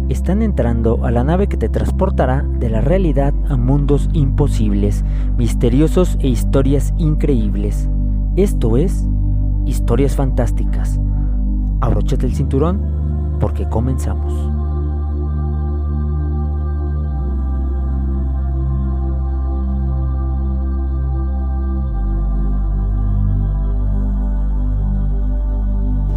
Están entrando a la nave que te transportará de la realidad a mundos imposibles, misteriosos e historias increíbles. Esto es Historias Fantásticas. Abróchate el cinturón porque comenzamos.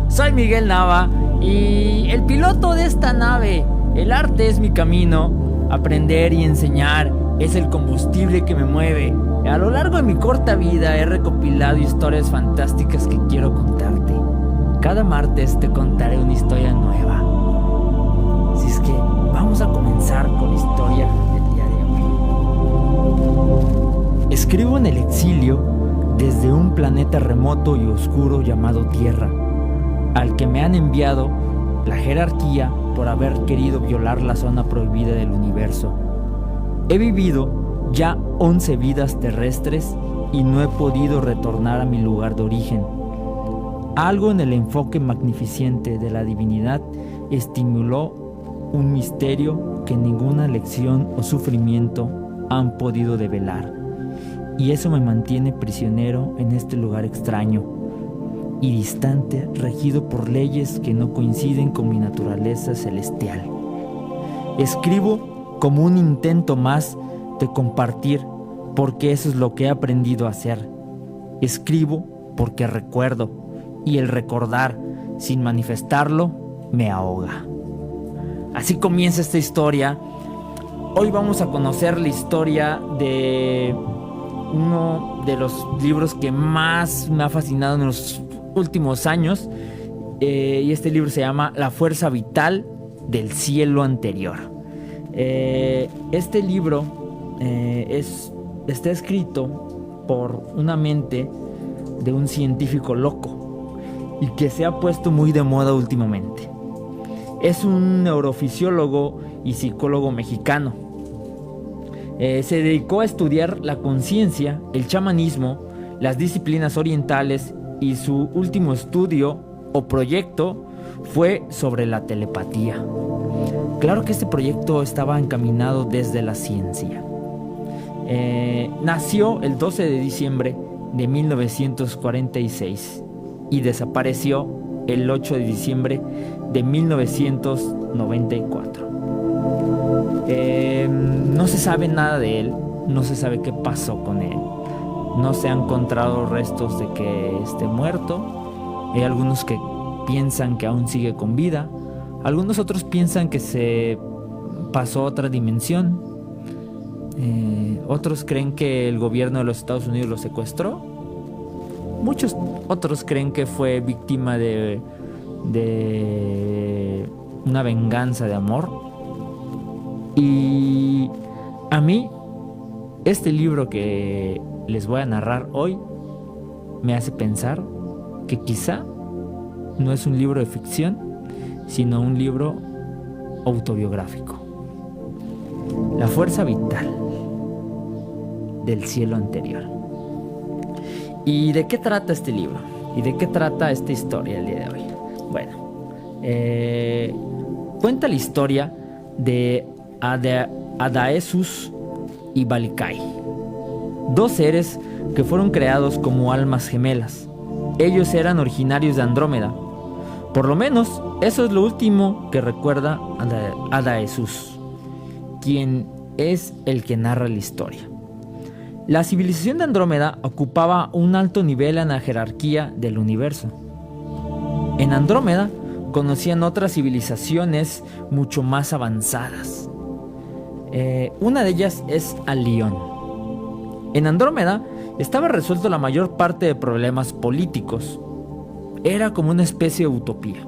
Soy Miguel Nava y el piloto de esta nave. El arte es mi camino, aprender y enseñar es el combustible que me mueve. A lo largo de mi corta vida he recopilado historias fantásticas que quiero contarte. Cada martes te contaré una historia nueva. Así es que vamos a comenzar con la historia del día de hoy. Escribo en el exilio desde un planeta remoto y oscuro llamado Tierra, al que me han enviado la jerarquía por haber querido violar la zona prohibida del universo. He vivido ya 11 vidas terrestres y no he podido retornar a mi lugar de origen. Algo en el enfoque magnificente de la divinidad estimuló un misterio que ninguna lección o sufrimiento han podido develar, y eso me mantiene prisionero en este lugar extraño y distante, regido por leyes que no coinciden con mi naturaleza celestial. Escribo como un intento más de compartir, porque eso es lo que he aprendido a hacer. Escribo porque recuerdo, y el recordar sin manifestarlo me ahoga. Así comienza esta historia. Hoy vamos a conocer la historia de uno de los libros que más me ha fascinado en los últimos años, y este libro se llama La fuerza vital del cielo anterior. Este libro está escrito por una mente de un científico loco y que se ha puesto muy de moda últimamente. Es un neurofisiólogo y psicólogo mexicano. Se dedicó a estudiar la conciencia, el chamanismo, las disciplinas orientales, y su último estudio o proyecto fue sobre la telepatía. Claro que este proyecto estaba encaminado desde la ciencia. Nació el 12 de diciembre de 1946 y desapareció el 8 de diciembre de 1994. No se sabe nada de él, no se sabe qué pasó con él. No se han encontrado restos de que esté muerto. Hay algunos que piensan que aún sigue con vida. Algunos otros piensan que se pasó a otra dimensión. Otros creen que el gobierno de los Estados Unidos lo secuestró. Muchos otros creen que fue víctima de una venganza de amor. Y a mí, este libro que les voy a narrar hoy me hace pensar que quizá no es un libro de ficción, sino un libro autobiográfico. La fuerza vital del cielo anterior. ¿Y de qué trata este libro? ¿Y de qué trata esta historia el día de hoy? Bueno, cuenta la historia de Adaesus y Balikai, dos seres que fueron creados como almas gemelas. Ellos eran originarios de Andrómeda. Por lo menos, eso es lo último que recuerda Adaesus, quien es el que narra la historia. La civilización de Andrómeda ocupaba un alto nivel en la jerarquía del universo. En Andrómeda conocían otras civilizaciones mucho más avanzadas. Una de ellas es Alión. En Andrómeda estaba resuelto la mayor parte de problemas políticos. Era como una especie de utopía.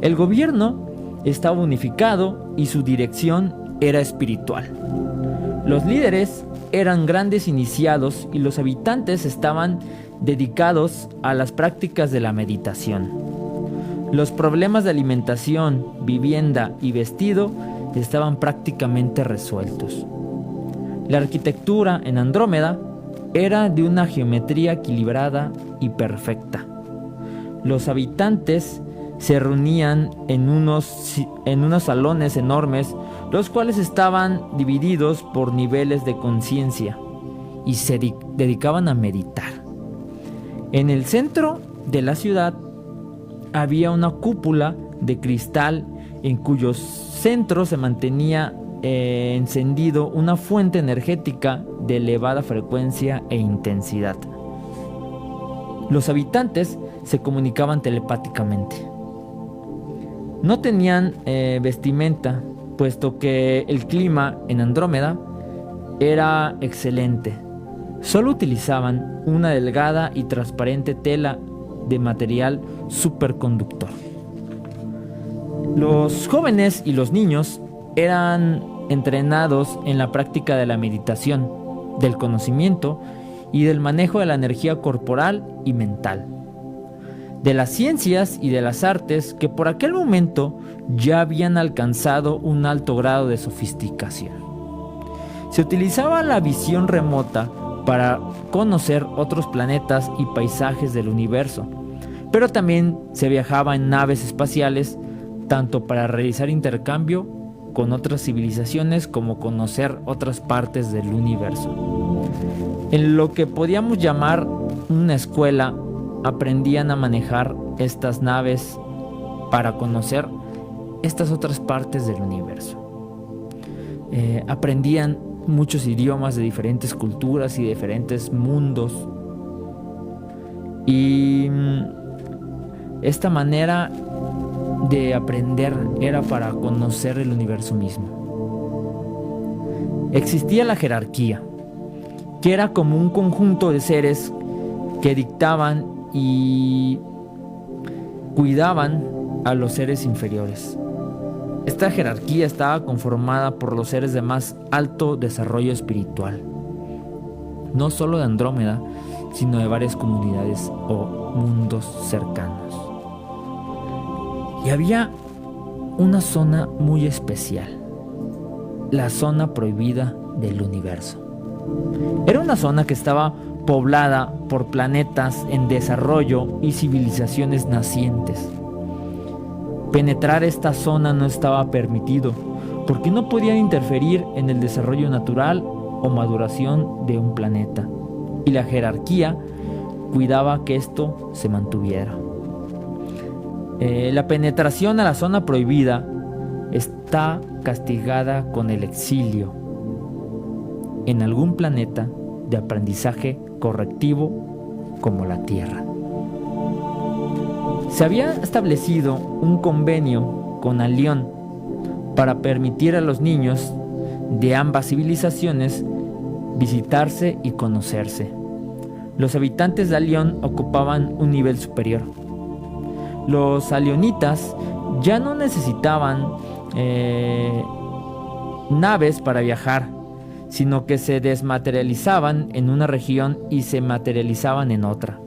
El gobierno estaba unificado y su dirección era espiritual. Los líderes eran grandes iniciados y los habitantes estaban dedicados a las prácticas de la meditación. Los problemas de alimentación, vivienda y vestido estaban prácticamente resueltos. La arquitectura en Andrómeda era de una geometría equilibrada y perfecta. Los habitantes se reunían en unos salones enormes, los cuales estaban divididos por niveles de conciencia y se dedicaban a meditar. En el centro de la ciudad había una cúpula de cristal en cuyo centro se mantenía encendido una fuente energética de elevada frecuencia e intensidad. Los habitantes se comunicaban telepáticamente. No tenían vestimenta, puesto que el clima en Andrómeda era excelente. Solo utilizaban una delgada y transparente tela de material superconductor. Los jóvenes y los niños eran entrenados en la práctica de la meditación, del conocimiento y del manejo de la energía corporal y mental, de las ciencias y de las artes que por aquel momento ya habían alcanzado un alto grado de sofisticación. Se utilizaba la visión remota para conocer otros planetas y paisajes del universo, pero también se viajaba en naves espaciales tanto para realizar intercambio con otras civilizaciones como conocer otras partes del universo. En lo que podíamos llamar una escuela, aprendían a manejar estas naves para conocer estas otras partes del universo. Aprendían muchos idiomas de diferentes culturas y diferentes mundos. Y esta manera de aprender era para conocer el universo mismo. Existía la jerarquía, que era como un conjunto de seres que dictaban y cuidaban a los seres inferiores. Esta jerarquía estaba conformada por los seres de más alto desarrollo espiritual, no solo de Andrómeda, sino de varias comunidades o mundos cercanos. Y había una zona muy especial, la zona prohibida del universo. Era una zona que estaba poblada por planetas en desarrollo y civilizaciones nacientes. Penetrar esta zona no estaba permitido, porque no podían interferir en el desarrollo natural o maduración de un planeta, y la jerarquía cuidaba que esto se mantuviera. La penetración a la zona prohibida está castigada con el exilio en algún planeta de aprendizaje correctivo como la Tierra. Se había establecido un convenio con Alión para permitir a los niños de ambas civilizaciones visitarse y conocerse. Los habitantes de Alión ocupaban un nivel superior. Los alionitas ya no necesitaban naves para viajar, sino que se desmaterializaban en una región y se materializaban en otra.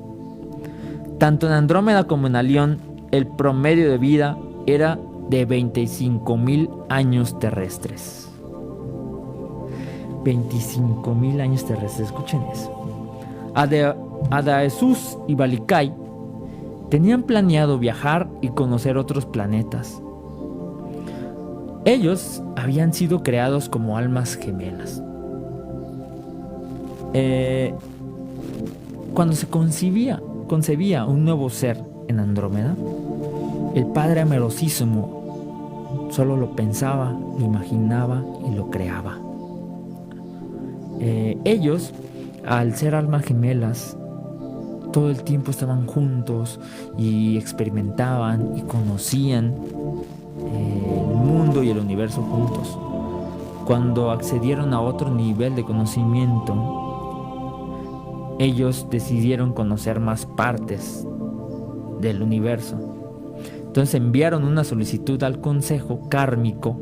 Tanto en Andrómeda como en Alión, el promedio de vida era de 25,000 años terrestres. 25,000 años terrestres, escuchen eso. Adaesus y Balikai tenían planeado viajar y conocer otros planetas. Ellos habían sido creados como almas gemelas. Cuando se concebía un nuevo ser en Andrómeda, el Padre Amorosísimo solo lo pensaba, lo imaginaba y lo creaba. Ellos, al ser almas gemelas, todo el tiempo estaban juntos y experimentaban y conocían el mundo y el universo juntos. Cuando accedieron a otro nivel de conocimiento, ellos decidieron conocer más partes del universo. Entonces enviaron una solicitud al Consejo Kármico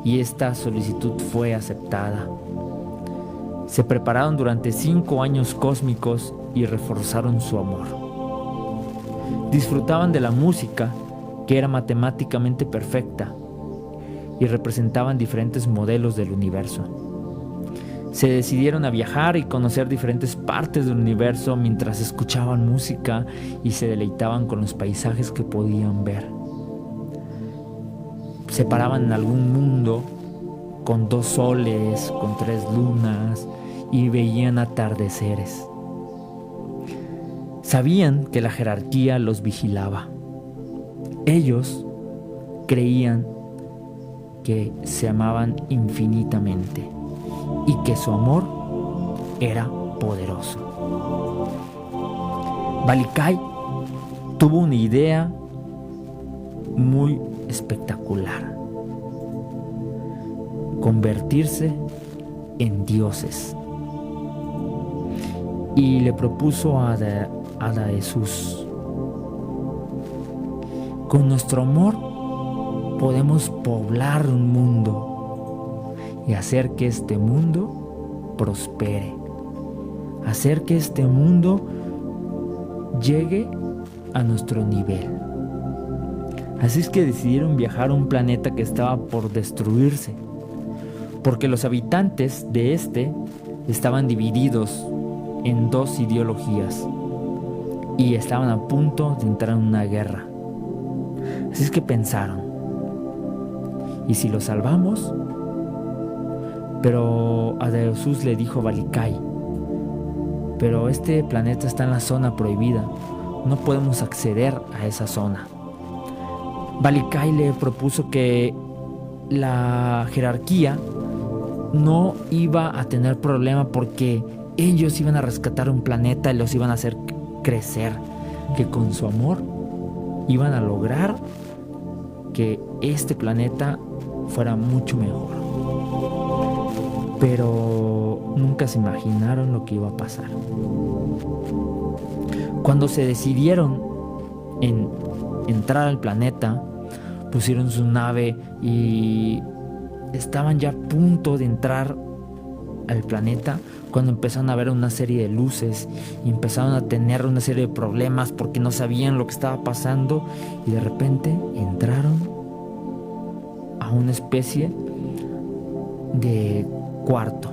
y esta solicitud fue aceptada. Se prepararon durante 5 años cósmicos y reforzaron su amor. Disfrutaban de la música, que era matemáticamente perfecta, y representaban diferentes modelos del universo. se decidieron a viajar y conocer diferentes partes del universo mientras escuchaban música y se deleitaban con los paisajes que podían ver. Se paraban en algún mundo con 2 soles, con 3 lunas y veían atardeceres. Sabían que la jerarquía los vigilaba. Ellos creían que se amaban infinitamente y que su amor era poderoso. Balikai tuvo una idea muy espectacular: convertirse en dioses. Y le propuso a Jesús: con nuestro amor podemos poblar un mundo y hacer que este mundo prospere, hacer que este mundo llegue a nuestro nivel. Así es que decidieron viajar a un planeta que estaba por destruirse, porque los habitantes de este estaban divididos en 2 ideologías y estaban a punto de entrar en una guerra. Así es que pensaron: ¿y si lo salvamos? Pero a Jesús le dijo Balikai: pero este planeta está en la zona prohibida, no podemos acceder a esa zona. Balikai le propuso que la jerarquía no iba a tener problema porque ellos iban a rescatar un planeta y los iban a hacer crecer, que con su amor iban a lograr que este planeta fuera mucho mejor. Pero nunca se imaginaron lo que iba a pasar. Cuando se decidieron en entrar al planeta, pusieron su nave y estaban ya a punto de entrar al planeta cuando empezaron a ver una serie de luces y empezaron a tener una serie de problemas porque no sabían lo que estaba pasando, y de repente entraron a una especie de cuarto,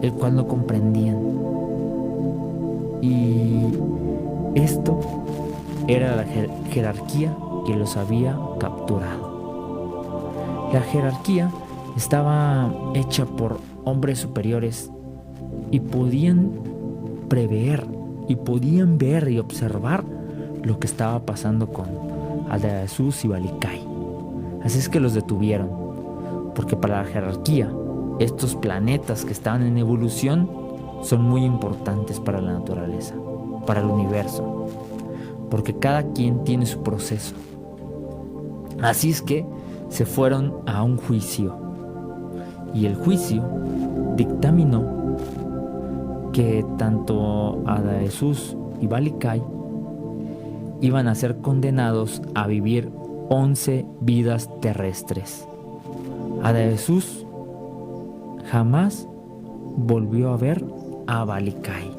el cual no comprendían. Y esto era la jerarquía que los había capturado. La jerarquía estaba hecha por hombres superiores y podían prever y podían ver y observar lo que estaba pasando con Jesús y Balikai. Así es que los detuvieron, porque para la jerarquía estos planetas que estaban en evolución son muy importantes para la naturaleza, para el universo, porque cada quien tiene su proceso. Así es que se fueron a un juicio, y el juicio dictaminó que tanto Jesús y Balikai iban a ser condenados a vivir 11 vidas terrestres. Jesús jamás volvió a ver a Balikai,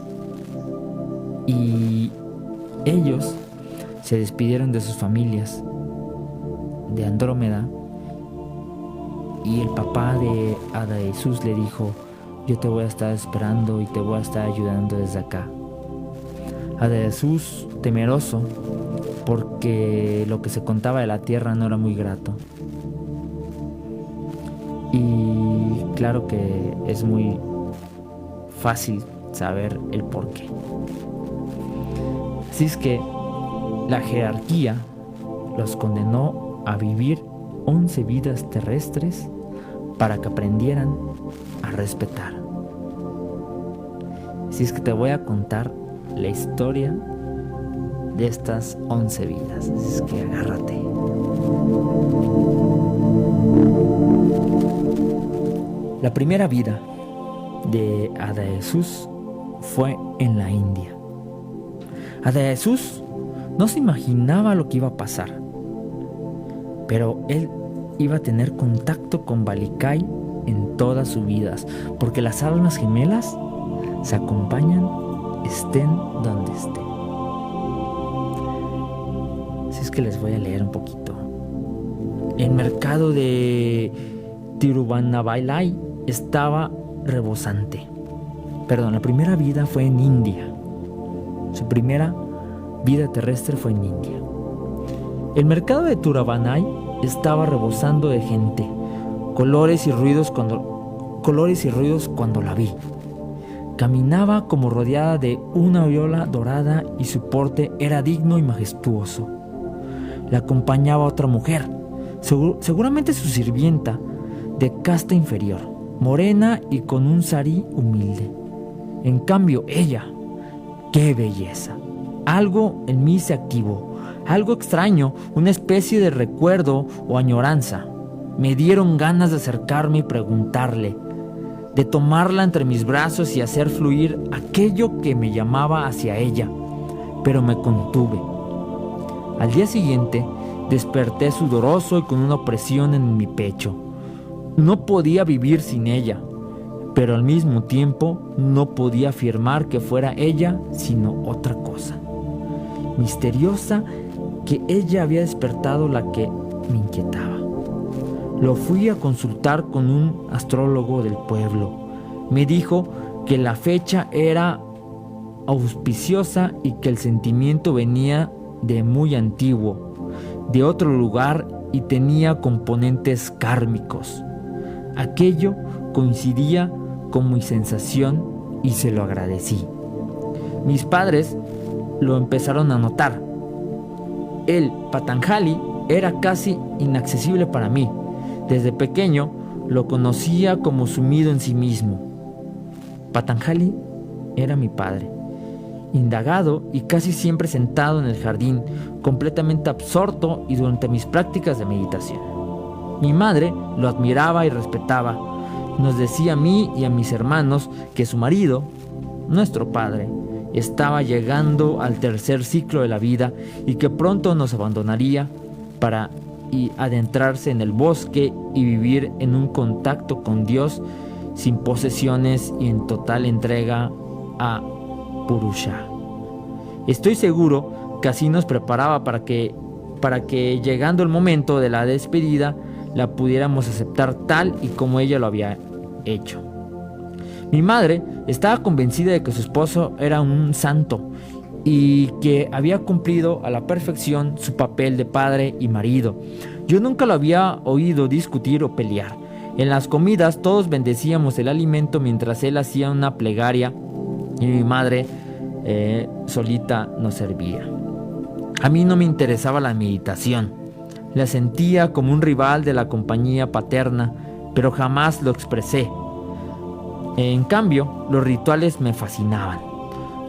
y ellos se despidieron de sus familias de Andrómeda, y el papá de Jesús le dijo: yo te voy a estar esperando y te voy a estar ayudando desde acá. Jesús, temeroso porque lo que se contaba de la tierra no era muy grato, y claro que es muy fácil saber el porqué. Así es que la jerarquía los condenó a vivir 11 vidas terrestres para que aprendieran a respetar. Así es que te voy a contar la historia de estas 11 vidas. Así es que agárrate. La primera vida de Jesús fue en la India. Jesús no se imaginaba lo que iba a pasar, pero él iba a tener contacto con Balikai en todas sus vidas, porque las almas gemelas se acompañan estén donde estén. Así es que les voy a leer un poquito. El mercado de Tiruvannamalai estaba rebosante. La primera vida fue en India. Su primera vida terrestre fue en India. El mercado de Thuravanai estaba rebosando de gente, colores y ruidos cuando la vi. Caminaba como rodeada de una aureola dorada y su porte era digno y majestuoso. La acompañaba otra mujer, seguramente su sirvienta, de casta inferior, morena y con un sarí humilde. En cambio, ella, ¡qué belleza! Algo en mí se activó, algo extraño, una especie de recuerdo o añoranza. Me dieron ganas de acercarme y preguntarle, de tomarla entre mis brazos y hacer fluir aquello que me llamaba hacia ella, pero me contuve. Al día siguiente, desperté sudoroso y con una opresión en mi pecho. No podía vivir sin ella, pero al mismo tiempo no podía afirmar que fuera ella, sino otra cosa misteriosa, que ella había despertado la que me inquietaba. Lo fui a consultar con un astrólogo del pueblo. Me dijo que la fecha era auspiciosa y que el sentimiento venía de muy antiguo, de otro lugar y tenía componentes kármicos. Aquello coincidía con mi sensación y se lo agradecí. Mis padres lo empezaron a notar. El Patanjali era casi inaccesible para mí. Desde pequeño lo conocía como sumido en sí mismo. Patanjali era mi padre, indagado y casi siempre sentado en el jardín, completamente absorto y durante mis prácticas de meditación. Mi madre lo admiraba y respetaba. Nos decía a mí y a mis hermanos que su marido, nuestro padre, estaba llegando al tercer ciclo de la vida y que pronto nos abandonaría para adentrarse en el bosque y vivir en un contacto con Dios sin posesiones y en total entrega a Purusha. Estoy seguro que así nos preparaba para que llegando el momento de la despedida la pudiéramos aceptar tal y como ella lo había hecho. Mi madre estaba convencida de que su esposo era un santo y que había cumplido a la perfección su papel de padre y marido. Yo nunca lo había oído discutir o pelear. En las comidas todos bendecíamos el alimento mientras él hacía una plegaria y mi madre solita nos servía. A mí no me interesaba la meditación. La sentía como un rival de la compañía paterna, pero jamás lo expresé. En cambio, los rituales me fascinaban.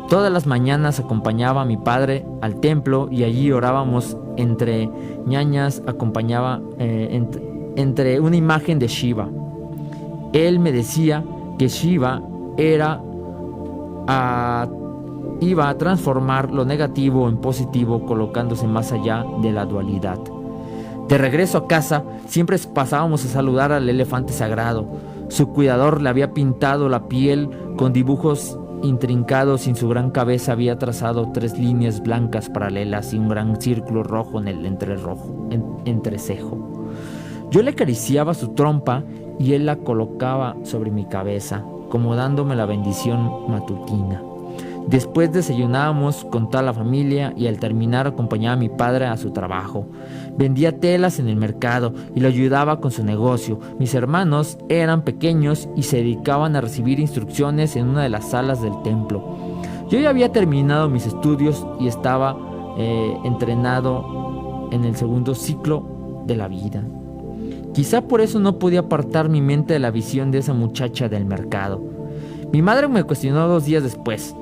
Todas las mañanas acompañaba a mi padre al templo y allí orábamos entre ñañas, acompañaba entre una imagen de Shiva. Él me decía que Shiva iba a transformar lo negativo en positivo, colocándose más allá de la dualidad. De regreso a casa, siempre pasábamos a saludar al elefante sagrado. Su cuidador le había pintado la piel con dibujos intrincados y en su gran cabeza había trazado 3 líneas blancas paralelas y un gran círculo rojo en el entrecejo. Yo le acariciaba su trompa y él la colocaba sobre mi cabeza, como dándome la bendición matutina. Después desayunábamos con toda la familia y al terminar acompañaba a mi padre a su trabajo. Vendía telas en el mercado y lo ayudaba con su negocio. Mis hermanos eran pequeños y se dedicaban a recibir instrucciones en una de las salas del templo. Yo ya había terminado mis estudios y estaba entrenado en el segundo ciclo de la vida. Quizá por eso no podía apartar mi mente de la visión de esa muchacha del mercado. Mi madre me cuestionó 2 días después.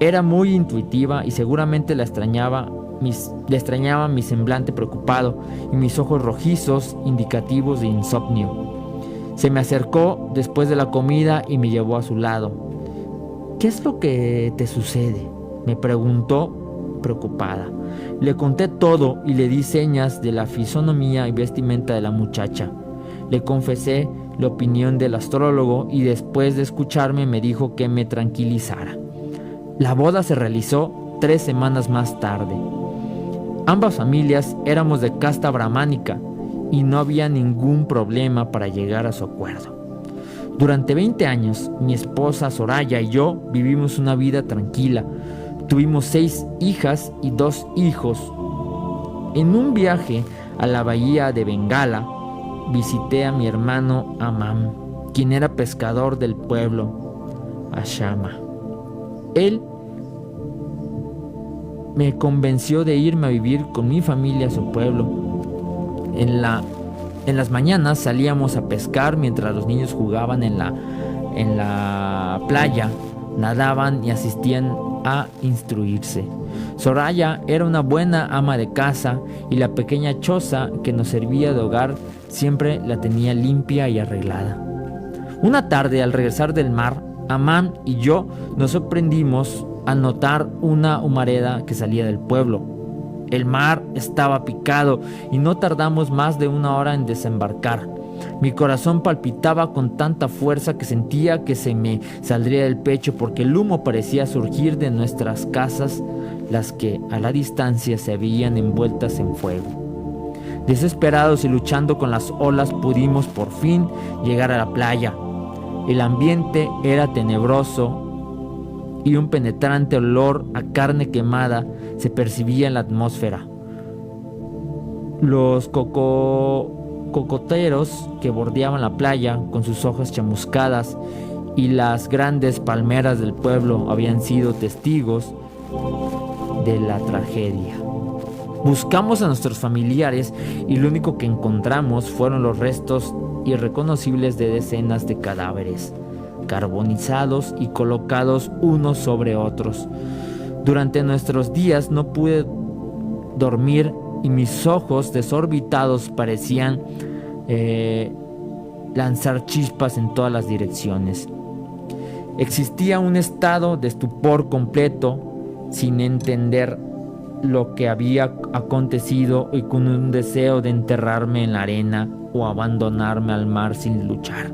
Era muy intuitiva y seguramente le extrañaba mi semblante preocupado y mis ojos rojizos indicativos de insomnio. Se me acercó después de la comida y me llevó a su lado. ¿Qué es lo que te sucede?, me preguntó preocupada. Le conté todo y le di señas de la fisonomía y vestimenta de la muchacha. Le confesé la opinión del astrólogo y después de escucharme me dijo que me tranquilizara. La boda se realizó 3 semanas más tarde. Ambas familias éramos de casta brahmánica y no había ningún problema para llegar a su acuerdo. Durante 20 años, mi esposa Soraya y yo vivimos una vida tranquila. Tuvimos 6 hijas y 2 hijos. En un viaje a la bahía de Bengala, visité a mi hermano Amam, quien era pescador del pueblo Ashama. Él me convenció de irme a vivir con mi familia a su pueblo. En las mañanas salíamos a pescar mientras los niños jugaban en la playa, nadaban y asistían a instruirse. Soraya era una buena ama de casa y la pequeña choza que nos servía de hogar siempre la tenía limpia y arreglada. Una tarde, al regresar del mar, Amán y yo nos sorprendimos al notar una humareda que salía del pueblo. El mar estaba picado y no tardamos más de 1 hora en desembarcar. Mi corazón palpitaba con tanta fuerza que sentía que se me saldría del pecho porque el humo parecía surgir de nuestras casas, las que a la distancia se veían envueltas en fuego. Desesperados y luchando con las olas pudimos por fin llegar a la playa. El ambiente era tenebroso y un penetrante olor a carne quemada se percibía en la atmósfera. Los cocoteros que bordeaban la playa con sus hojas chamuscadas y las grandes palmeras del pueblo habían sido testigos de la tragedia. Buscamos a nuestros familiares y lo único que encontramos fueron los restos irreconocibles de decenas de cadáveres, carbonizados y colocados unos sobre otros. Durante nuestros días no pude dormir y mis ojos desorbitados parecían lanzar chispas en todas las direcciones. Existía un estado de estupor completo, sin entender lo que había acontecido y con un deseo de enterrarme en la arena o abandonarme al mar sin luchar.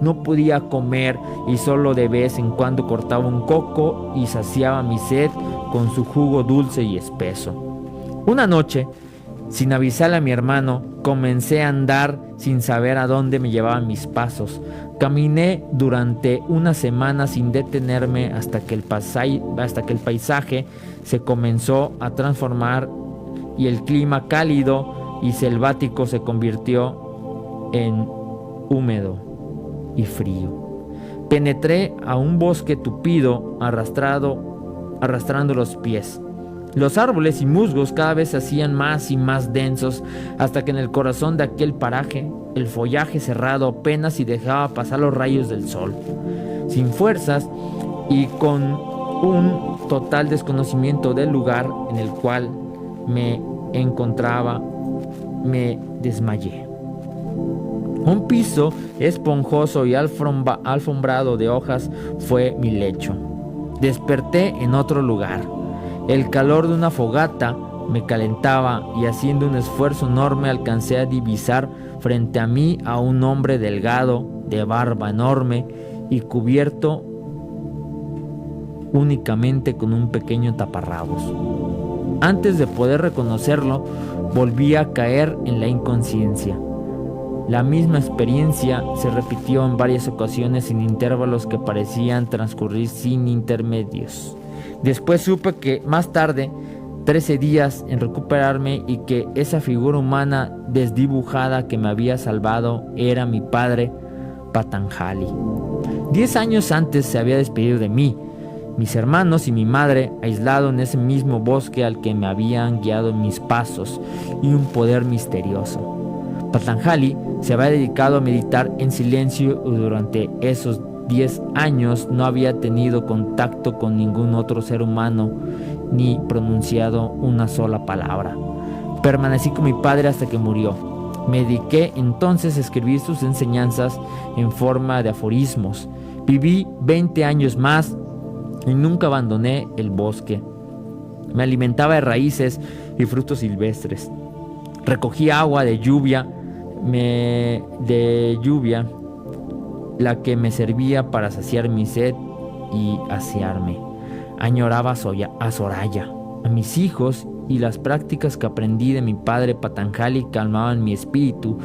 No podía comer y solo de vez en cuando cortaba un coco y saciaba mi sed con su jugo dulce y espeso. Una noche, sin avisarle a mi hermano, comencé a andar sin saber a dónde me llevaban mis pasos. Caminé durante una semana sin detenerme hasta que el paisaje se comenzó a transformar y el clima cálido y selvático se convirtió en húmedo y frío. Penetré a un bosque tupido, arrastrando los pies. Los árboles y musgos cada vez se hacían más y más densos, hasta que en el corazón de aquel paraje el follaje cerrado apenas si dejaba pasar los rayos del sol. Sin fuerzas y con un total desconocimiento del lugar en el cual me encontraba, me desmayé. Un piso esponjoso y alfombrado de hojas fue mi lecho. Desperté en otro lugar. El calor de una fogata me calentaba y haciendo un esfuerzo enorme alcancé a divisar frente a mí a un hombre delgado, de barba enorme y cubierto únicamente con un pequeño taparrabos. Antes de poder reconocerlo, volví a caer en la inconsciencia. La misma experiencia se repitió en varias ocasiones en intervalos que parecían transcurrir sin intermedios. Después supe que más tarde, 13 días en recuperarme y que esa figura humana desdibujada que me había salvado era mi padre Patanjali. 10 años antes se había despedido de mí, mis hermanos y mi madre, aislado en ese mismo bosque al que me habían guiado mis pasos y un poder misterioso. Patanjali se había dedicado a meditar en silencio y durante esos 10 años no había tenido contacto con ningún otro ser humano ni pronunciado una sola palabra. Permanecí con mi padre hasta que murió. Me dediqué entonces a escribir sus enseñanzas en forma de aforismos. Viví 20 años más y nunca abandoné el bosque. Me alimentaba de raíces y frutos silvestres. Recogía agua de lluvia, la que me servía para saciar mi sed y asearme. Añoraba a Soraya, a mis hijos, y las prácticas que aprendí de mi padre Patanjali calmaban mi espíritu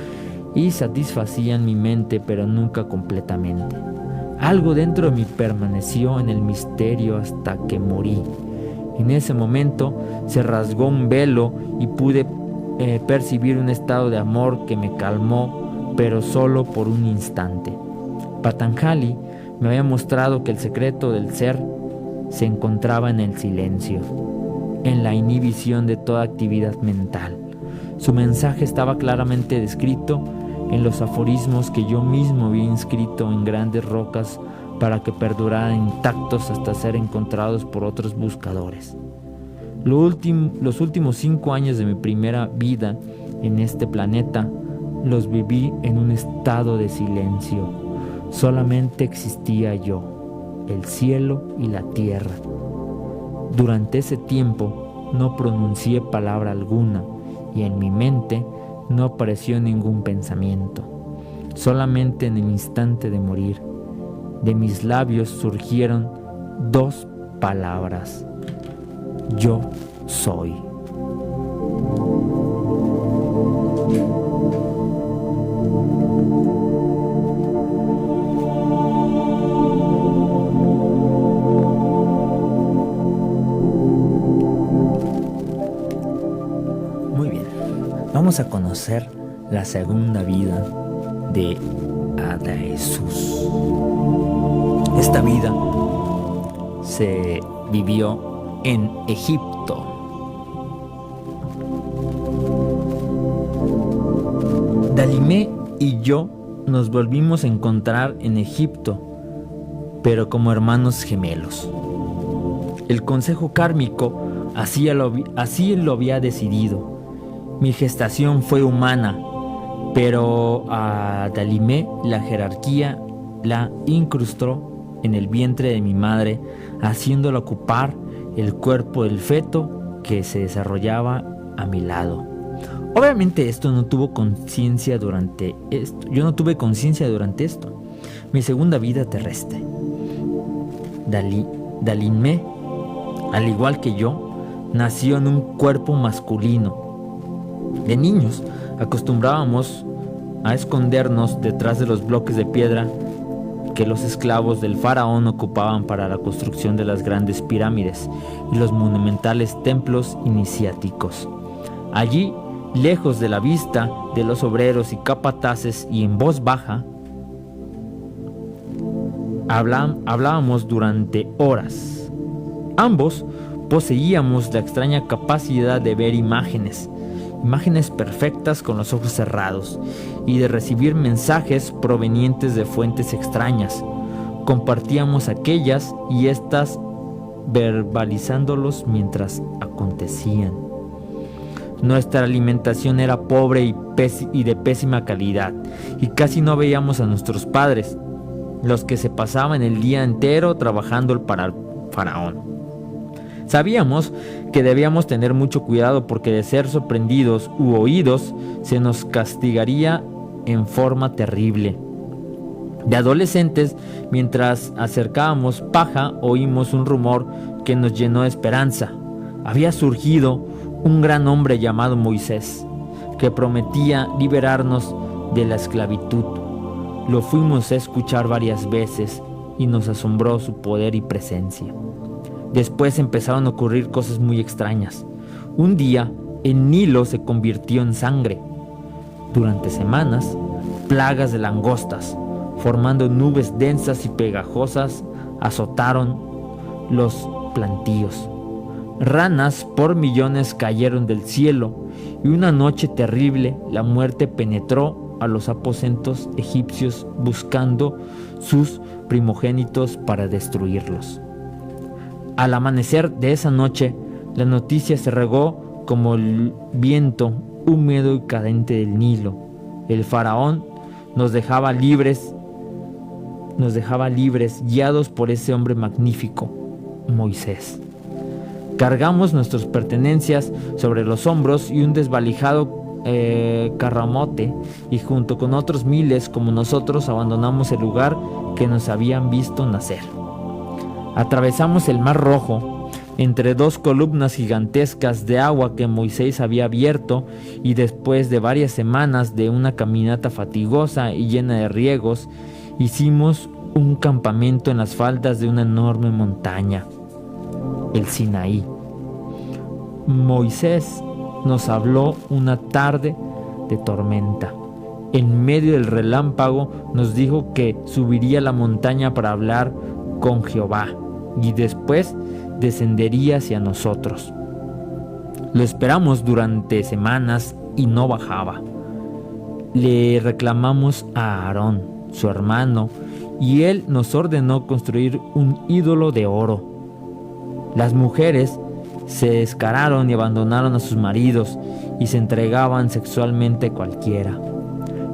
y satisfacían mi mente, pero nunca completamente. Algo dentro de mí permaneció en el misterio hasta que morí. En ese momento se rasgó un velo y pude percibir un estado de amor que me calmó, pero solo por un instante. Patanjali me había mostrado que el secreto del ser se encontraba en el silencio, en la inhibición de toda actividad mental. Su mensaje estaba claramente descrito en los aforismos que yo mismo había inscrito en grandes rocas para que perduraran intactos hasta ser encontrados por otros buscadores. Los últimos 5 años de mi primera vida en este planeta los viví en un estado de silencio. Solamente existía yo, el cielo y la tierra. Durante ese tiempo no pronuncié palabra alguna y en mi mente no apareció ningún pensamiento. Solamente en el instante de morir, de mis labios surgieron 2 palabras: yo soy. Muy bien, vamos a conocer la segunda vida de Adaesus. Esta vida se vivió en Egipto. Dalimé y yo nos volvimos a encontrar en Egipto, pero como hermanos gemelos. El consejo kármico así lo había decidido. Mi gestación fue humana, pero a Dalimé la jerarquía la incrustó en el vientre de mi madre, haciéndola ocupar el cuerpo del feto que se desarrollaba a mi lado. Obviamente yo no tuve conciencia durante esto. Mi segunda vida terrestre. Dalimé, al igual que yo, nació en un cuerpo masculino. De niños acostumbrábamos a escondernos detrás de los bloques de piedra que los esclavos del faraón ocupaban para la construcción de las grandes pirámides y los monumentales templos iniciáticos. Allí, lejos de la vista de los obreros y capataces y en voz baja, hablábamos durante horas. Ambos poseíamos la extraña capacidad de ver imágenes perfectas con los ojos cerrados y de recibir mensajes provenientes de fuentes extrañas. Compartíamos aquellas y estas verbalizándolos mientras acontecían. Nuestra alimentación era pobre y de pésima calidad, y casi no veíamos a nuestros padres, los que se pasaban el día entero trabajando para el faraón. Sabíamos que debíamos tener mucho cuidado porque de ser sorprendidos u oídos se nos castigaría en forma terrible. De adolescentes, mientras acercábamos paja, oímos un rumor que nos llenó de esperanza. Había surgido un gran hombre llamado Moisés, que prometía liberarnos de la esclavitud. Lo fuimos a escuchar varias veces y nos asombró su poder y presencia. Después empezaron a ocurrir cosas muy extrañas. Un día, el Nilo se convirtió en sangre. Durante semanas, plagas de langostas, formando nubes densas y pegajosas, azotaron los plantíos. Ranas por millones cayeron del cielo, y una noche terrible la muerte penetró a los aposentos egipcios buscando sus primogénitos para destruirlos. Al amanecer de esa noche, la noticia se regó como el viento húmedo y cadente del Nilo. El faraón nos dejaba libres, guiados por ese hombre magnífico, Moisés. Cargamos nuestras pertenencias sobre los hombros y un desvalijado carramote, y junto con otros miles como nosotros abandonamos el lugar que nos habían visto nacer. Atravesamos el Mar Rojo entre dos columnas gigantescas de agua que Moisés había abierto, y después de varias semanas de una caminata fatigosa y llena de riegos, hicimos un campamento en las faldas de una enorme montaña, el Sinaí. Moisés nos habló una tarde de tormenta. En medio del relámpago nos dijo que subiría a la montaña para hablar con Jehová y después descendería hacia nosotros. Lo esperamos durante semanas y no bajaba. Le reclamamos a Aarón, su hermano, y él nos ordenó construir un ídolo de oro. Las mujeres se descararon y abandonaron a sus maridos y se entregaban sexualmente a cualquiera.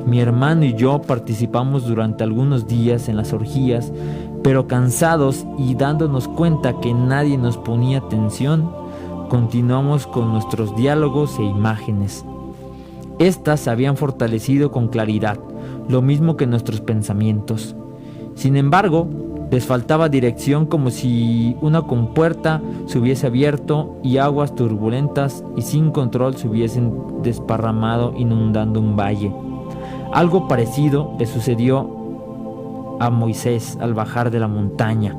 Mi hermano y yo participamos durante algunos días en las orgías, pero cansados y dándonos cuenta que nadie nos ponía atención, continuamos con nuestros diálogos e imágenes. Estas se habían fortalecido con claridad, lo mismo que nuestros pensamientos. Sin embargo, les faltaba dirección, como si una compuerta se hubiese abierto y aguas turbulentas y sin control se hubiesen desparramado inundando un valle. Algo parecido le sucedió a Moisés al bajar de la montaña.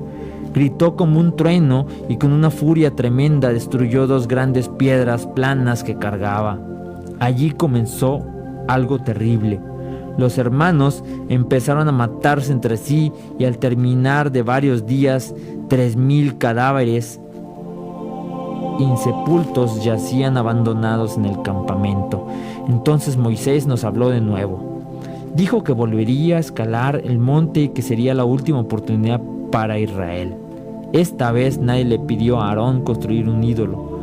Gritó como un trueno y con una furia tremenda destruyó dos grandes piedras planas que cargaba. Allí comenzó algo terrible. Los hermanos empezaron a matarse entre sí y al terminar de varios días, 3,000 cadáveres insepultos yacían abandonados en el campamento. Entonces Moisés nos habló de nuevo. Dijo que volvería a escalar el monte y que sería la última oportunidad para Israel. Esta vez nadie le pidió a Aarón construir un ídolo.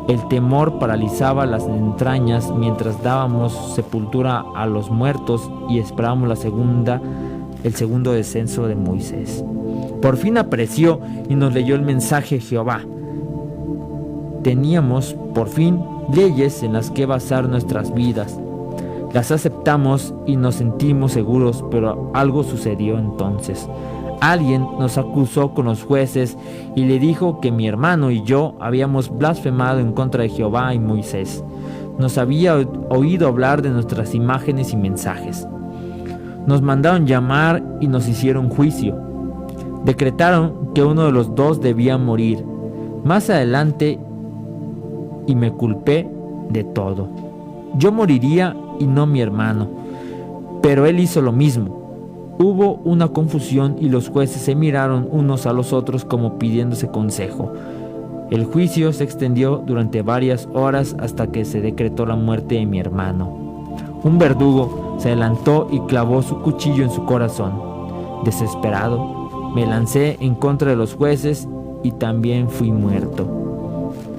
El temor paralizaba las entrañas mientras dábamos sepultura a los muertos y esperábamos el segundo descenso de Moisés. Por fin apareció y nos leyó el mensaje de Jehová. Teníamos, por fin, leyes en las que basar nuestras vidas. Las aceptamos y nos sentimos seguros, pero algo sucedió entonces. Alguien nos acusó con los jueces y le dijo que mi hermano y yo habíamos blasfemado en contra de Jehová y Moisés. Nos había oído hablar de nuestras imágenes y mensajes. Nos mandaron llamar y nos hicieron juicio. Decretaron que uno de los dos debía morir. Más adelante, y me culpé de todo. Yo moriría y no mi hermano, pero él hizo lo mismo. Hubo una confusión y los jueces se miraron unos a los otros como pidiéndose consejo. El juicio se extendió durante varias horas hasta que se decretó la muerte de mi hermano. Un verdugo se adelantó y clavó su cuchillo en su corazón. Desesperado, me lancé en contra de los jueces y también fui muerto.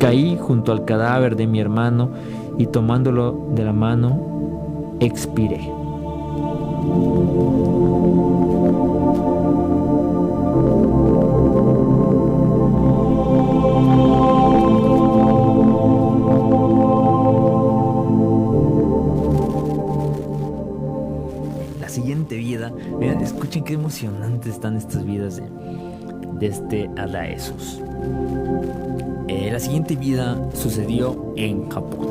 Caí junto al cadáver de mi hermano y tomándolo de la mano, expiré. La siguiente vida, miren, escuchen qué emocionantes están estas vidas de este Adaesos. La siguiente vida sucedió en Japón.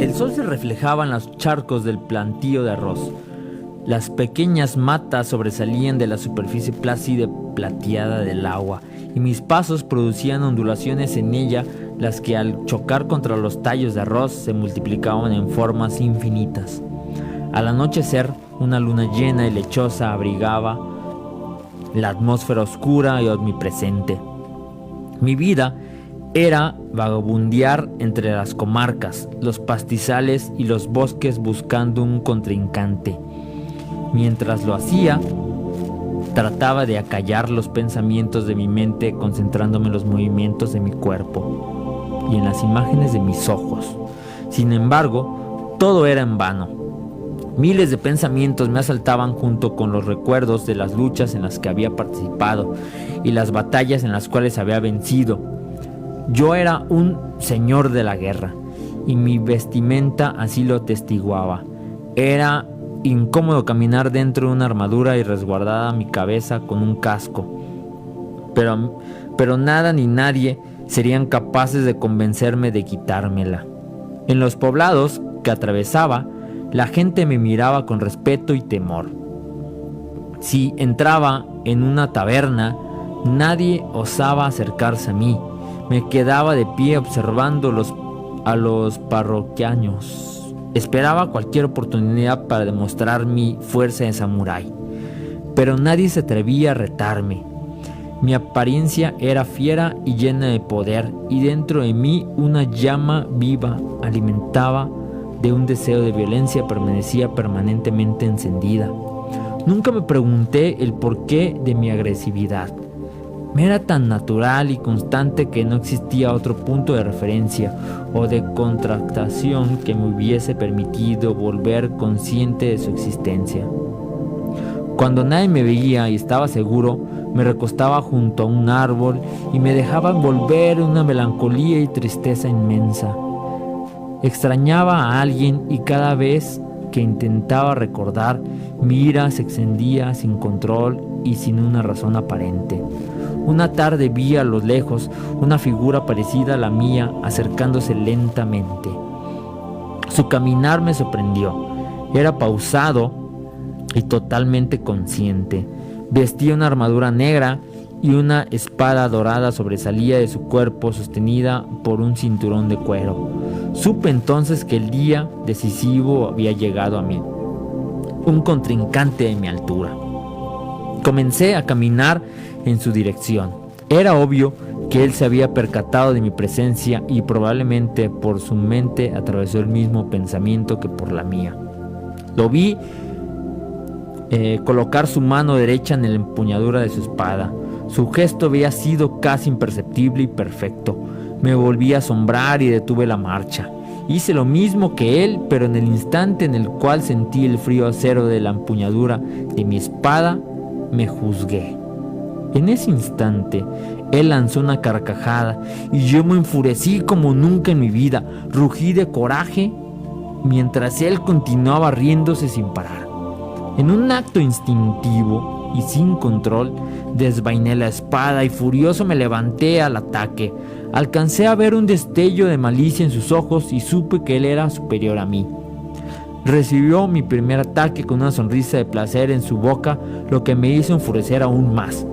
El sol se reflejaba en los charcos del plantío de arroz. Las pequeñas matas sobresalían de la superficie plácida y plateada del agua, y mis pasos producían ondulaciones en ella, las que al chocar contra los tallos de arroz se multiplicaban en formas infinitas. Al anochecer, una luna llena y lechosa abrigaba la atmósfera oscura y omnipresente. Mi vida era vagabundear entre las comarcas, los pastizales y los bosques buscando un contrincante. Mientras lo hacía, trataba de acallar los pensamientos de mi mente, concentrándome en los movimientos de mi cuerpo y en las imágenes de mis ojos. Sin embargo, todo era en vano. Miles de pensamientos me asaltaban junto con los recuerdos de las luchas en las que había participado y las batallas en las cuales había vencido. Yo era un señor de la guerra y mi vestimenta así lo atestiguaba. Era incómodo caminar dentro de una armadura y resguardada mi cabeza con un casco. pero nada ni nadie serían capaces de convencerme de quitármela. En los poblados que atravesaba, la gente me miraba con respeto y temor. Si entraba en una taberna, nadie osaba acercarse a mí. Me quedaba de pie observando a los parroquianos. Esperaba cualquier oportunidad para demostrar mi fuerza de samurái, pero nadie se atrevía a retarme. Mi apariencia era fiera y llena de poder, y dentro de mí una llama viva, alimentada de un deseo de violencia, permanecía permanentemente encendida. Nunca me pregunté el porqué de mi agresividad. Me era tan natural y constante que no existía otro punto de referencia o de contrastación que me hubiese permitido volver consciente de su existencia. Cuando nadie me veía y estaba seguro, me recostaba junto a un árbol y me dejaba envolver en una melancolía y tristeza inmensa. Extrañaba a alguien y cada vez que intentaba recordar, mi ira se extendía sin control y sin una razón aparente. Una tarde vi a lo lejos una figura parecida a la mía acercándose lentamente. Su caminar me sorprendió. Era pausado y totalmente consciente. Vestía una armadura negra y una espada dorada sobresalía de su cuerpo, sostenida por un cinturón de cuero. Supe entonces que el día decisivo había llegado a mí, un contrincante de mi altura. Comencé a caminar en su dirección. Era obvio que él se había percatado de mi presencia y probablemente por su mente atravesó el mismo pensamiento que por la mía. Lo vi colocar su mano derecha en la empuñadura de su espada. Su gesto había sido casi imperceptible y perfecto. Me volví a asombrar y detuve la marcha. Hice lo mismo que él, pero en el instante en el cual sentí el frío acero de la empuñadura de mi espada, me juzgué. En ese instante, él lanzó una carcajada y yo me enfurecí como nunca en mi vida. Rugí de coraje mientras él continuaba riéndose sin parar. En un acto instintivo y sin control, desvainé la espada y furioso me levanté al ataque. Alcancé a ver un destello de malicia en sus ojos y supe que él era superior a mí. Recibió mi primer ataque con una sonrisa de placer en su boca, lo que me hizo enfurecer aún más.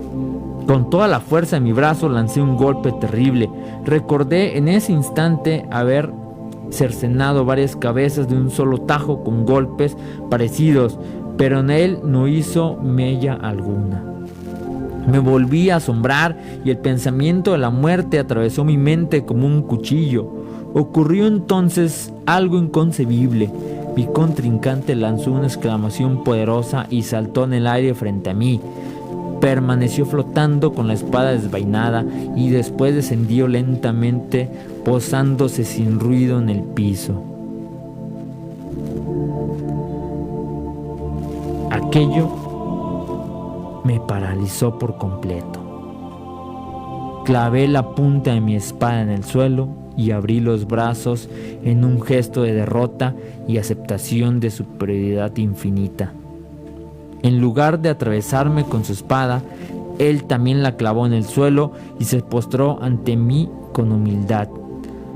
Con toda la fuerza de mi brazo lancé un golpe terrible. Recordé en ese instante haber cercenado varias cabezas de un solo tajo con golpes parecidos, pero en él no hizo mella alguna. Me volví a asombrar y el pensamiento de la muerte atravesó mi mente como un cuchillo. Ocurrió entonces algo inconcebible. Mi contrincante lanzó una exclamación poderosa y saltó en el aire frente a mí. Permaneció flotando con la espada desvainada y después descendió lentamente, posándose sin ruido en el piso. Aquello me paralizó por completo. Clavé la punta de mi espada en el suelo y abrí los brazos en un gesto de derrota y aceptación de superioridad infinita. En lugar de atravesarme con su espada, él también la clavó en el suelo y se postró ante mí con humildad.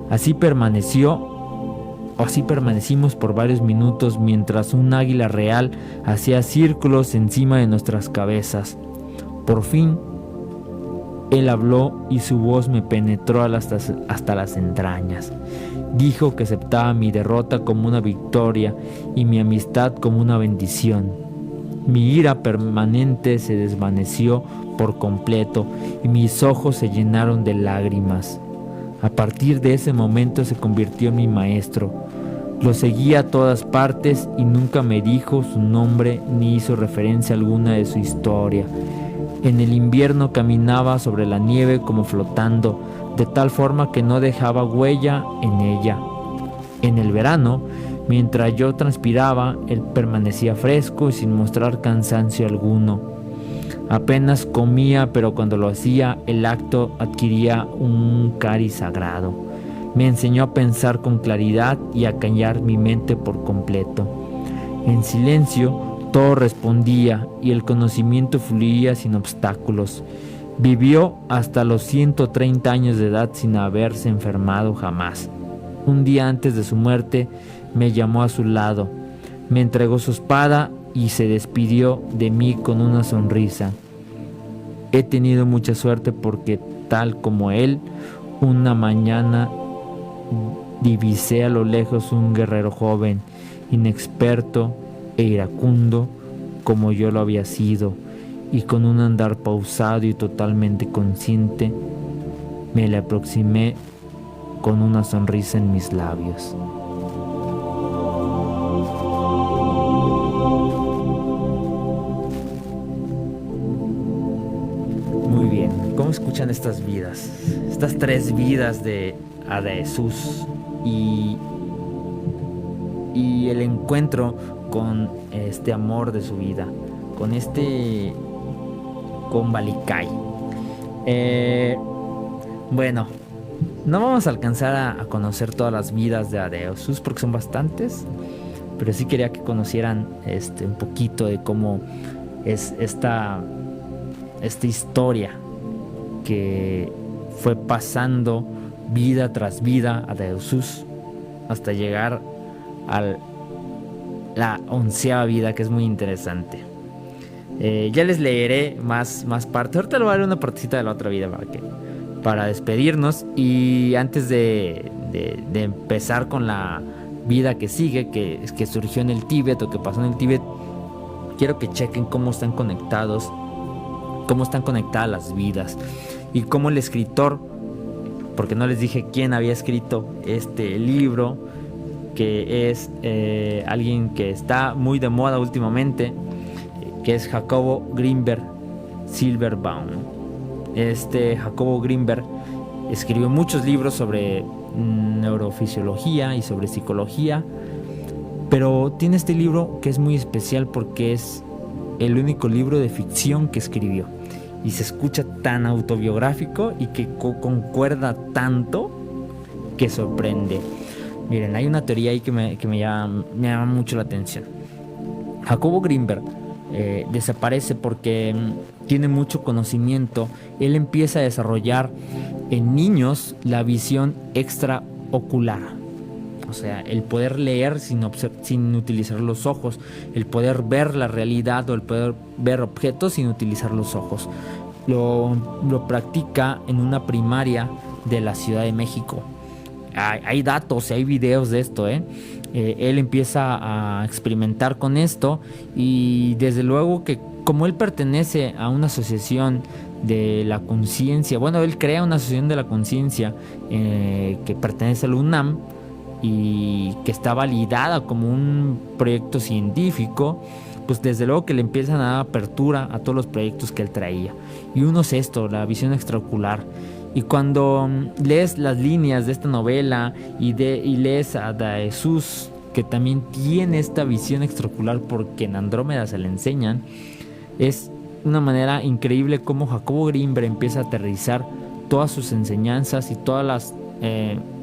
Así permanecimos por varios minutos mientras un águila real hacía círculos encima de nuestras cabezas. Por fin, él habló y su voz me penetró hasta las entrañas. Dijo que aceptaba mi derrota como una victoria y mi amistad como una bendición. Mi ira permanente se desvaneció por completo y mis ojos se llenaron de lágrimas. A partir de ese momento se convirtió en mi maestro. Lo seguía a todas partes y nunca me dijo su nombre ni hizo referencia alguna de su historia. En el invierno caminaba sobre la nieve como flotando, de tal forma que no dejaba huella en ella. En el verano, mientras yo transpiraba, él permanecía fresco y sin mostrar cansancio alguno. Apenas comía, pero cuando lo hacía, el acto adquiría un cariz sagrado. Me enseñó a pensar con claridad y a callar mi mente por completo. En silencio, todo respondía y el conocimiento fluía sin obstáculos. Vivió hasta los 130 años de edad sin haberse enfermado jamás. Un día antes de su muerte me llamó a su lado, me entregó su espada y se despidió de mí con una sonrisa. He tenido mucha suerte porque, tal como él, una mañana divisé a lo lejos un guerrero joven, inexperto e iracundo como yo lo había sido, y con un andar pausado y totalmente consciente me le aproximé con una sonrisa en mis labios. Muy bien, ¿cómo escuchan estas vidas? Estas 3 vidas de Jesús y el encuentro con este amor de su vida, con Balikai. Bueno, no vamos a alcanzar a conocer todas las vidas de Jesús porque son bastantes, pero sí quería que conocieran un poquito de cómo es esta historia que fue pasando vida tras vida a Jesús hasta llegar a la 11ª vida, que es muy interesante. Ya les leeré más partes. Ahorita le voy a dar una partecita de la otra vida para despedirnos. Y antes de empezar con la vida que sigue, que surgió en el Tíbet o que pasó en el Tíbet, quiero que chequen cómo están conectadas las vidas y cómo el escritor, porque no les dije quién había escrito este libro, que es alguien que está muy de moda últimamente, que es Jacobo Grinberg Silverbaum. Jacobo Grinberg escribió muchos libros sobre neurofisiología y sobre psicología, pero tiene este libro que es muy especial porque es el único libro de ficción que escribió y se escucha tan autobiográfico y que concuerda tanto que sorprende. Miren, hay una teoría ahí que me llama mucho la atención. Jacobo Grinberg desaparece porque tiene mucho conocimiento. Él empieza a desarrollar en niños la visión extraocular, o sea, el poder leer sin utilizar los ojos, el poder ver la realidad o el poder ver objetos sin utilizar los ojos. Lo practica en una primaria de la Ciudad de México. Hay datos, hay videos de esto, Él empieza a experimentar con esto y desde luego que como él pertenece a una asociación de la conciencia, bueno, él crea una asociación de la conciencia que pertenece a la UNAM y que está validada como un proyecto científico, pues desde luego que le empiezan a dar apertura a todos los proyectos que él traía. Y uno es esto, la visión extraocular. Y cuando lees las líneas de esta novela y lees a Jesús, que también tiene esta visión extraocular porque en Andrómeda se le enseñan, es una manera increíble cómo Jacobo Grinberg empieza a aterrizar todas sus enseñanzas y todas las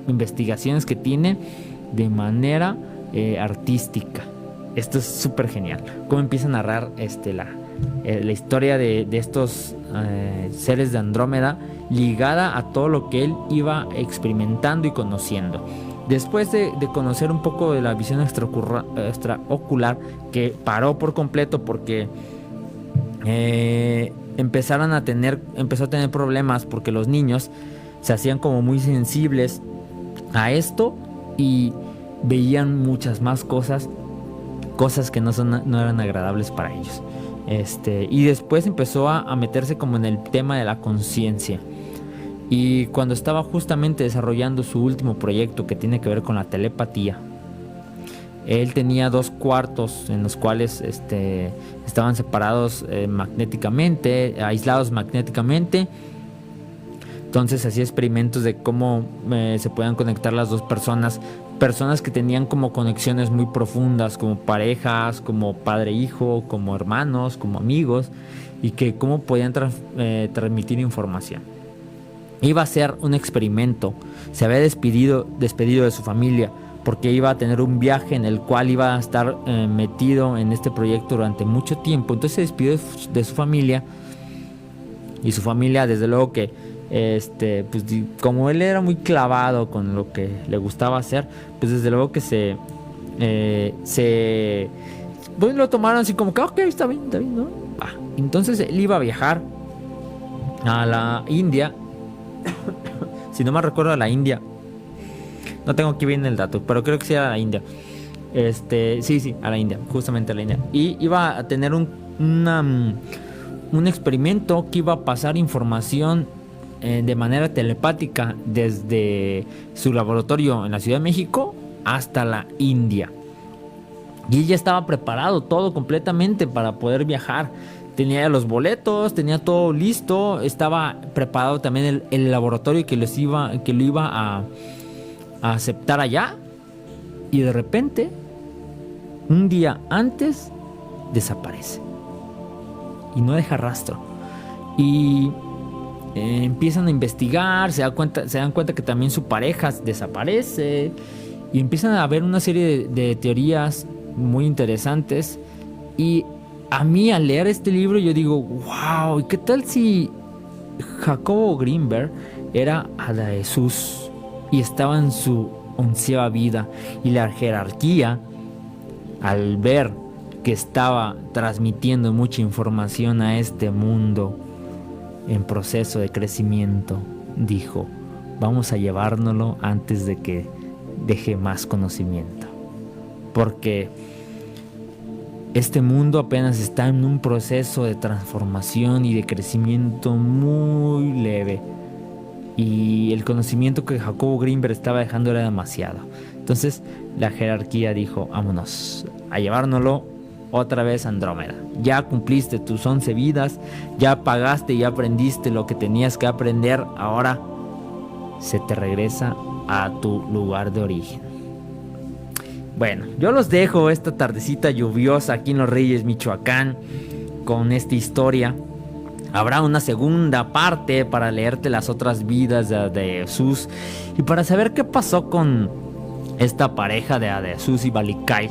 investigaciones que tiene de manera artística. Esto es súper genial. Cómo empieza a narrar la historia de estos seres de Andrómeda ligada a todo lo que él iba experimentando y conociendo. Después de conocer un poco de la visión extraocular, que paró por completo porque empezó a tener problemas porque los niños se hacían como muy sensibles a esto y veían muchas más cosas que no eran agradables para ellos. Y después empezó a meterse como en el tema de la conciencia. Y cuando estaba justamente desarrollando su último proyecto que tiene que ver con la telepatía, él tenía 2 cuartos en los cuales estaban separados magnéticamente, aislados magnéticamente. Entonces hacía experimentos de cómo se podían conectar las 2 personas que tenían como conexiones muy profundas, como parejas, como padre-hijo, como hermanos, como amigos, y que cómo podían transmitir información. Iba a ser un experimento, se había despedido de su familia porque iba a tener un viaje en el cual iba a estar metido en este proyecto durante mucho tiempo. Entonces se despidió de su familia Y su familia, desde luego que, pues como él era muy clavado con lo que le gustaba hacer, pues desde luego que pues lo tomaron así como que, ok, está bien, ¿no? Entonces él iba a viajar a la India. Si no me recuerdo, a la India. No tengo aquí bien el dato, pero creo que sí era a la India. Sí, a la India, justamente a la India. Y iba a tener un experimento que iba a pasar información de manera telepática desde su laboratorio en la Ciudad de México hasta la India. Y él ya estaba preparado todo completamente para poder viajar. Tenía los boletos, tenía todo listo. Estaba preparado también el laboratorio que lo iba a aceptar allá. Y de repente, un día antes, desaparece. Y no deja rastro. Y empiezan a investigar. Se dan cuenta que también su pareja desaparece. Y empiezan a haber una serie de teorías muy interesantes. Y a mí, al leer este libro, yo digo, wow, ¿y qué tal si Jacobo Greenberg era Ada Jesús y estaba en su 11ª vida? Y la jerarquía, al ver que estaba transmitiendo mucha información a este mundo en proceso de crecimiento, dijo, vamos a llevárnoslo antes de que deje más conocimiento. Porque este mundo apenas está en un proceso de transformación y de crecimiento muy leve. Y el conocimiento que Jacobo Greenberg estaba dejando era demasiado. Entonces la jerarquía dijo, vámonos a llevárnoslo otra vez a Andrómeda. Ya cumpliste tus 11 vidas, ya pagaste y aprendiste lo que tenías que aprender. Ahora se te regresa a tu lugar de origen. Bueno, yo los dejo esta tardecita lluviosa aquí en Los Reyes, Michoacán, con esta historia. Habrá una segunda parte para leerte las otras vidas de Jesús y para saber qué pasó con esta pareja de Jesús y Balikai.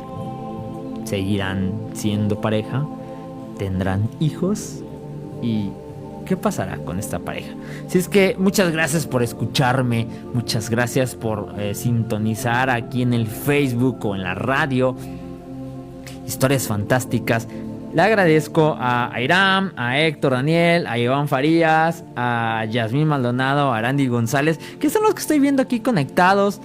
¿Seguirán siendo pareja? ¿Tendrán hijos? ¿Y qué pasará con esta pareja? Si es que muchas gracias por escucharme, muchas gracias por sintonizar aquí en el Facebook o en la radio. Historias fantásticas. Le agradezco a Airam, a Héctor Daniel, a Iván Farías, a Yasmín Maldonado, a Arandi González, que son los que estoy viendo aquí conectados.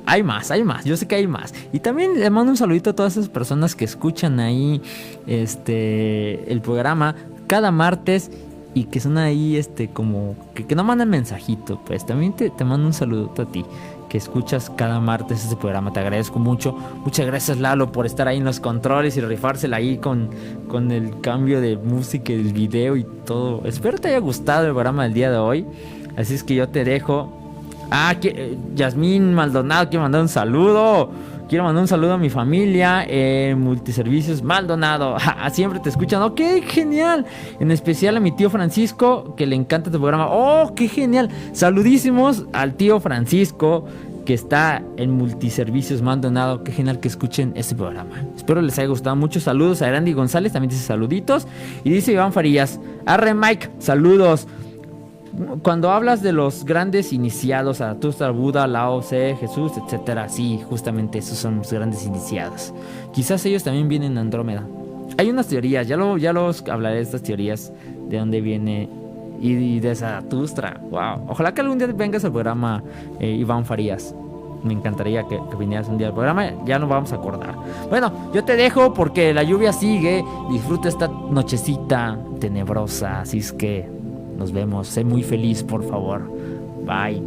Hay más, yo sé que hay más. Y también le mando un saludito a todas esas personas que escuchan ahí el programa cada martes y que son ahí como que no mandan mensajito. Pues también te mando un saludito a ti que escuchas cada martes este programa. Te agradezco mucho. Muchas gracias, Lalo, por estar ahí en los controles y rifársela ahí con el cambio de música y el video y todo. Espero te haya gustado el programa del día de hoy. Así es que yo te dejo. Yasmín Maldonado quiero mandar un saludo. Quiero mandar un saludo a mi familia, Multiservicios Maldonado. Siempre te escuchan. ¡Oh, qué genial! En especial a mi tío Francisco, que le encanta tu programa. ¡Oh, qué genial! Saludísimos al tío Francisco, que está en Multiservicios Maldonado. Qué genial que escuchen este programa. Espero les haya gustado mucho. Saludos a Randy González, también dice saluditos. Y dice Iván Farías, arre Mike, saludos. Cuando hablas de los grandes iniciados, Zaratustra, Buda, Lao Tse, Jesús, etcétera, sí, justamente esos son los grandes iniciados. Quizás ellos también vienen de Andrómeda. Hay unas teorías, ya los hablaré de estas teorías, de dónde viene y de Zaratustra. Wow, ojalá que algún día vengas al programa, Iván Farías. Me encantaría que vinieras un día al programa. Ya nos vamos a acordar. Bueno, yo te dejo porque la lluvia sigue. Disfruta esta nochecita tenebrosa. Así es que nos vemos. Sé muy feliz, por favor. Bye.